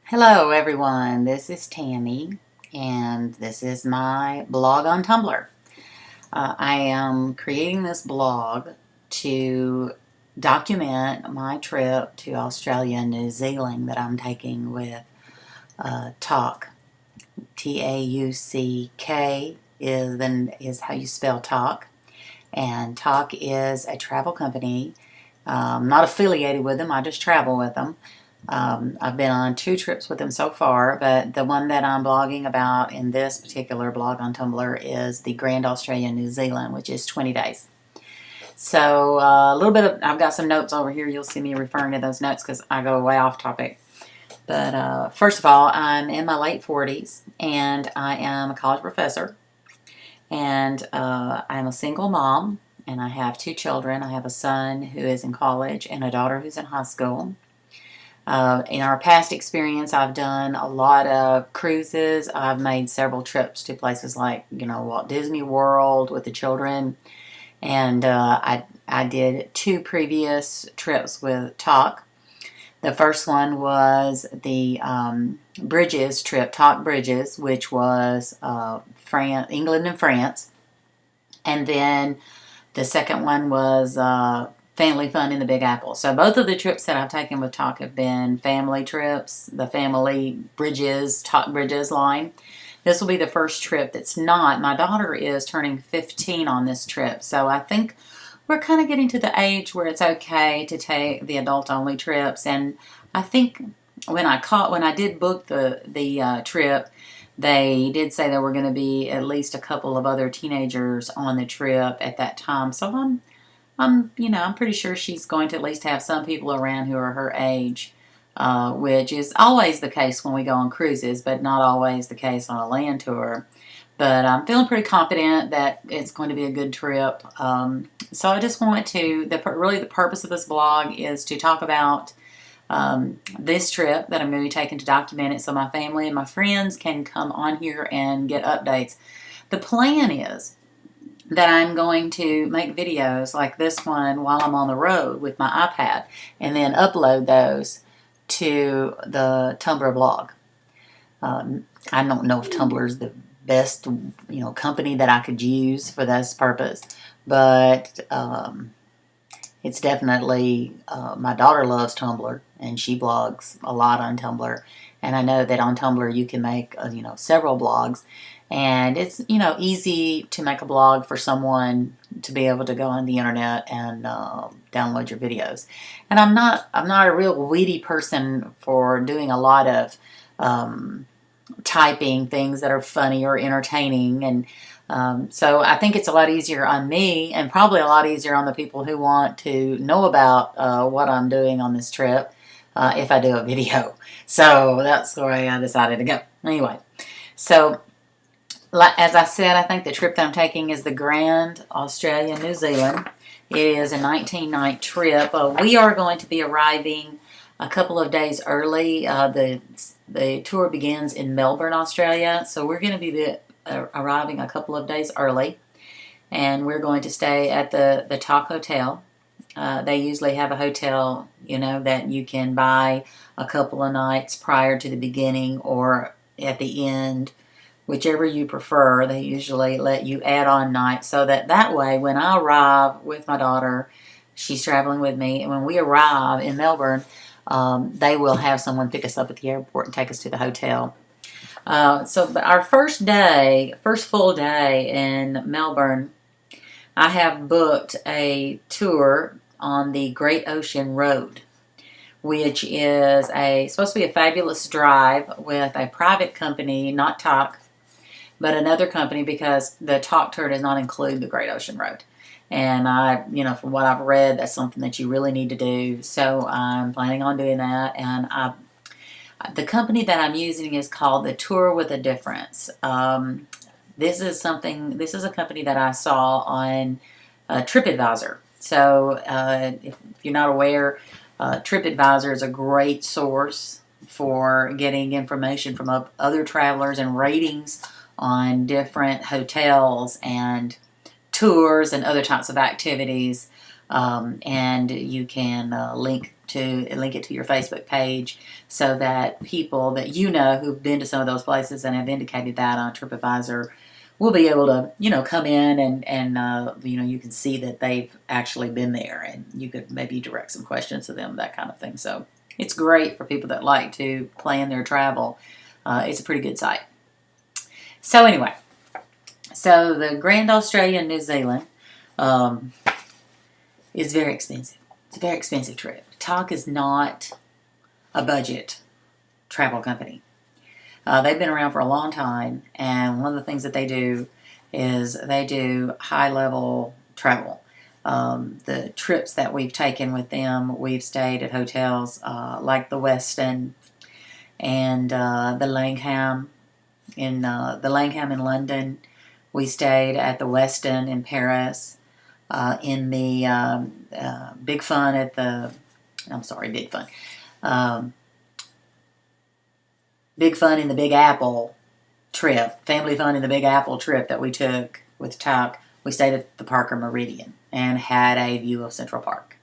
Hello everyone, this is Tammy and this is my blog on Tumblr. I am creating this blog to document my trip to Australia and New Zealand that I'm taking with Talk. Tauck is how you spell Talk, and Talk is a travel company. I'm not affiliated with them, I just travel with them. I've been on 2 trips with them so far, but the one that I'm blogging about in this particular blog on Tumblr is the Grand Australia New Zealand, which is 20 days. So a little bit of, I've got some notes over here. You'll see me referring to those notes because I go way off topic. But first of all, I'm in my late 40s and I am a college professor, and I'm a single mom, and I have 2 children. I have a son who is in college and a daughter who's in high school. In our past experience, I've done a lot of cruises. I've made several trips to places like, Walt Disney World with the children. And I did 2 previous trips with Talk. The first one was the Bridges trip, Talk Bridges, which was England and France. And then the second one was Family Fun in the Big Apple. So both of the trips that I've taken with Talk have been family trips, the family Bridges, Talk Bridges line. This will be the first trip that's not. My daughter is turning 15 on this trip, so I think we're kind of getting to the age where it's okay to take the adult-only trips. And I think when I did book the trip, they did say there were going to be at least a couple of other teenagers on the trip at that time. So I'm pretty sure she's going to at least have some people around who are her age, which is always the case when we go on cruises, but not always the case on a land tour. But I'm feeling pretty confident that it's going to be a good trip. So I just want to, really the purpose of this blog is to talk about this trip that I'm going to be taking, to document it so my family and my friends can come on here and get updates. The plan is that I'm going to make videos like this one while I'm on the road with my iPad, and then upload those to the Tumblr blog. I don't know if Tumblr is the best, company that I could use for this purpose, but it's definitely, my daughter loves Tumblr, and she blogs a lot on Tumblr, and I know that on Tumblr you can make, several blogs, and it's, easy to make a blog for someone to be able to go on the internet and download your videos. And I'm not a real weedy person for doing a lot of typing things that are funny or entertaining, and so I think it's a lot easier on me, and probably a lot easier on the people who want to know about what I'm doing on this trip if I do a video. So that's the way I decided to go. Anyway, so as I said, I think the trip that I'm taking is the Grand Australia New Zealand. It is a 19-night trip. We are going to be arriving a couple of days early. The tour begins in Melbourne, Australia, so we're going to be arriving a couple of days early, and we're going to stay at the Talk Hotel. They usually have a hotel, that you can buy a couple of nights prior to the beginning or at the end, whichever you prefer. They usually let you add on nights, so that way when I arrive with my daughter, she's traveling with me, and when we arrive in Melbourne, they will have someone pick us up at the airport and take us to the hotel. So our first full day in Melbourne, I have booked a tour on the Great Ocean Road, which is supposed to be a fabulous drive with a private company, not Talk, but another company, because the Talk tour does not include the Great Ocean Road. And from what I've read, that's something that you really need to do. So I'm planning on doing that. And the company that I'm using is called The Tour with a Difference. This is a company that I saw on TripAdvisor. So if you're not aware, TripAdvisor is a great source for getting information from other travelers and ratings on different hotels and tours and other types of activities. And you can link to link it to your Facebook page so that people that you know who've been to some of those places and have indicated that on TripAdvisor will be able to, come in and you can see that they've actually been there, and you could maybe direct some questions to them, that kind of thing. So it's great for people that like to plan their travel. It's a pretty good site. So anyway, so the Grand Australia New Zealand is very expensive. It's a very expensive trip. TALK is not a budget travel company. They've been around for a long time, and one of the things that they do is they do high-level travel. The trips that we've taken with them, we've stayed at hotels like the Westin and the Langham in London. We stayed at the Westin in Paris. In the Big Fun at the, Big Fun. Big Fun in the Big Apple trip, Family Fun in the Big Apple trip that we took with TALK. We stayed at the Parker Meridian and had a view of Central Park.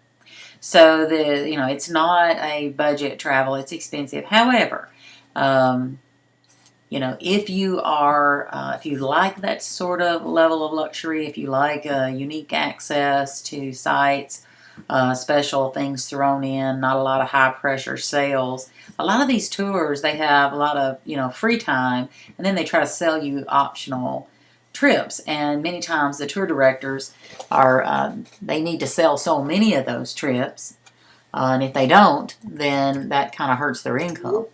So it's not a budget travel. It's expensive. However, if you like that sort of level of luxury, if you like unique access to sites, special things thrown in, not a lot of high pressure sales. A lot of these tours, they have a lot of, free time, and then they try to sell you optional trips. And many times the tour directors they need to sell so many of those trips. And if they don't, then that kind of hurts their income.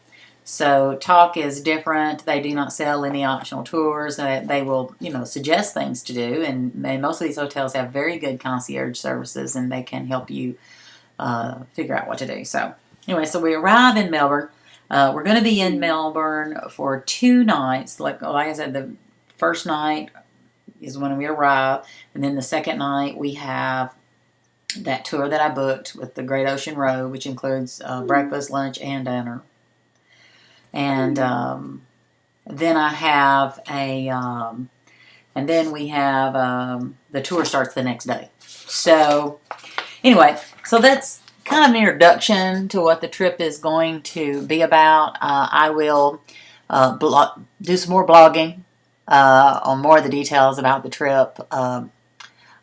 So TALK is different. They do not sell any optional tours. They will, suggest things to do. And most of these hotels have very good concierge services, and they can help you figure out what to do. So anyway, so we arrive in Melbourne. We're going to be in Melbourne for 2 nights. Like I said, the first night is when we arrive. And then the second night we have that tour that I booked with the Great Ocean Road, which includes breakfast, lunch, and dinner. And then I have and then we have the tour starts the next day. So anyway, so that's kind of an introduction to what the trip is going to be about. I will do some more blogging on more of the details about the trip. I'm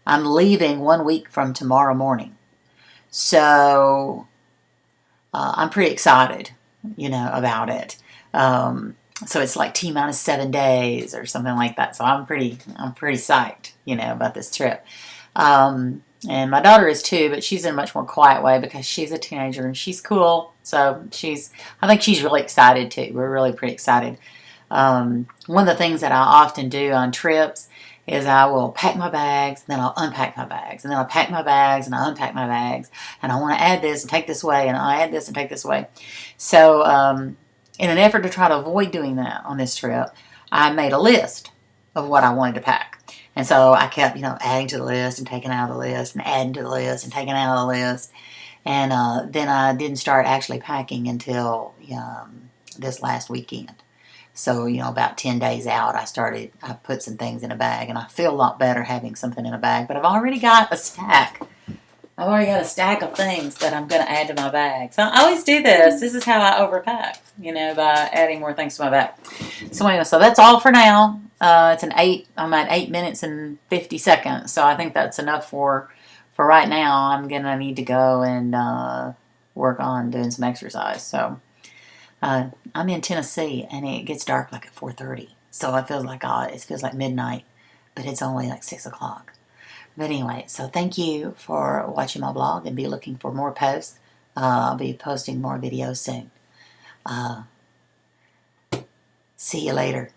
leaving 1 week from tomorrow morning. So I'm pretty excited, about it. So it's like T-minus 7 days or something like that. So I'm pretty psyched, about this trip. And my daughter is too, but she's in a much more quiet way because she's a teenager and she's cool. So I think she's really excited too. We're really pretty excited. One of the things that I often do on trips is I will pack my bags, then I'll unpack my bags, and then I'll pack my bags and I'll unpack my bags, and I want to add this and take this away, and I'll add this and take this away. So in an effort to try to avoid doing that on this trip, I made a list of what I wanted to pack. And so I kept, adding to the list and taking out of the list and adding to the list and taking out of the list. And then I didn't start actually packing until this last weekend. So, about 10 days out, I put some things in a bag, and I feel a lot better having something in a bag. But I've already got a stack. I've already got a stack of things that I'm going to add to my bag. So I always do this. This is how I overpack, by adding more things to my bag. So anyway, so that's all for now. I'm at 8 minutes and 50 seconds. So I think that's enough for right now. I'm going to need to go and work on doing some exercise. So I'm in Tennessee, and it gets dark like at 4:30. So it feels like midnight, but it's only like 6 o'clock. But anyway, so thank you for watching my blog, and be looking for more posts. I'll be posting more videos soon. See you later.